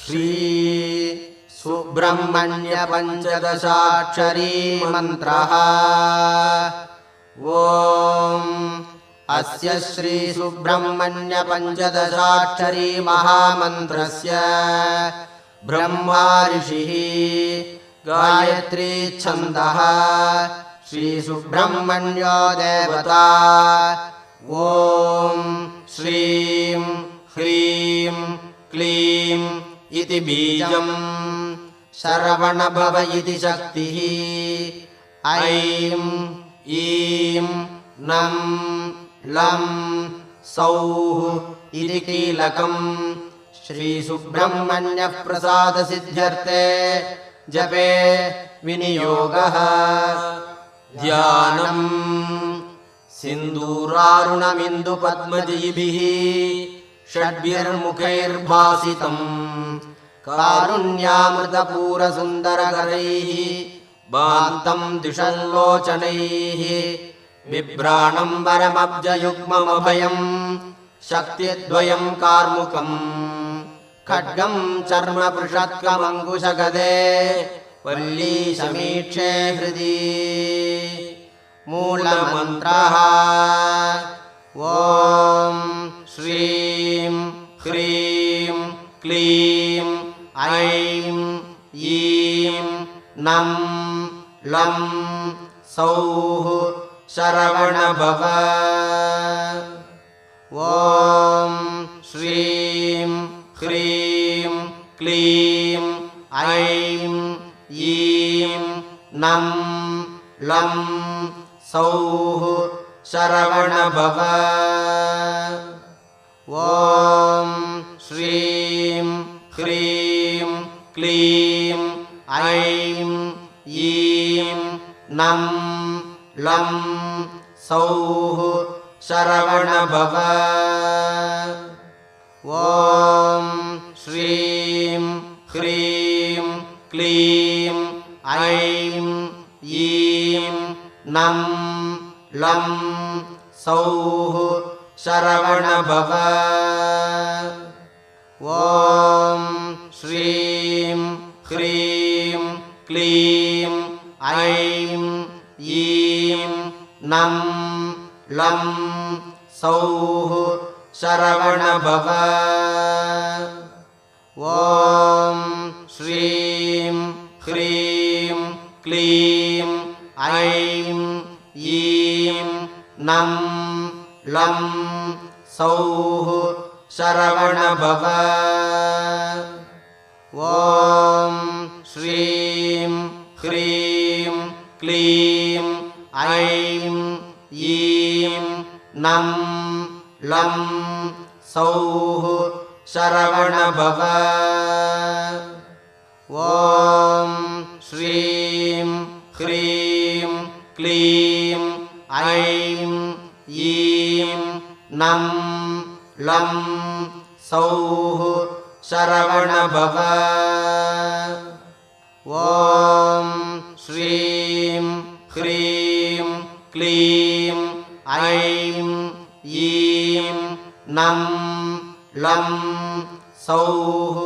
श्री सुब्रह्मण्य पंचदशाक्षरी मंत्रः। ओम अस्य श्री सुब्रह्मण्य पंचदशाक्षरी महामन्त्रस्य ब्रह्मा ऋषिः गायत्री छन्दः श्री सुब्रह्मण्यो देवता। ओम श्रीं ह्रीं क्लीं इति बीजं शरवण भव इति शक्तिः। ऐं ईं नं लं सौः इति कीलकं श्री सुब्रह्मण्य प्रसाद सिद्ध्यर्थे जपे विनियोगः। ध्यानं सिन्दूरारुणमिन्दु पद्मजैभिः षड्भिर्मुखैर्भासितं कारुण्यामृतपूरसुन्दरकरैः बान्तं द्विषल्लोचनैः बिभ्राणं वरमब्जयुग्ममभयं शक्तिद्वयं कार्मुकं खड्गं चर्मपृषत्कमङ्कुशगदे वल्लीशमीक्षे हृदि। मूलमन्त्रः। ॐ श्रीं ह्रीं क्लीं ऐं ईं नं लं सौः शरवण भव। ॐ श्रीं ह्रीं क्लीं ऐं ईं नं लं सौः शरवण भव। ॐ श्रीं ह्रीं क्लीं ऐं ईं नं लं सौः शरवण भव। ॐ श्रीं ह्रीं क्लीं ऐं ईं नं लं सौः शरवण भव। ॐ श्रीं ह्रीं क्लीं ऐं ईं नं लं सौः शरवण भव। ॐ श्रीं ह्रीं क्लीं ऐं ईं नं लं सौः शरवण भव। ॐ श्रीं ह्रीं क्लीं ऐं ईं नं लं सौः शरवण भव। ॐ श्रीं ह्रीं क्लीं ऐं ईं नं लं सौः शरवण भव। ॐ श्रीं ह्रीं क्लीं ऐं ईं नं लं सौः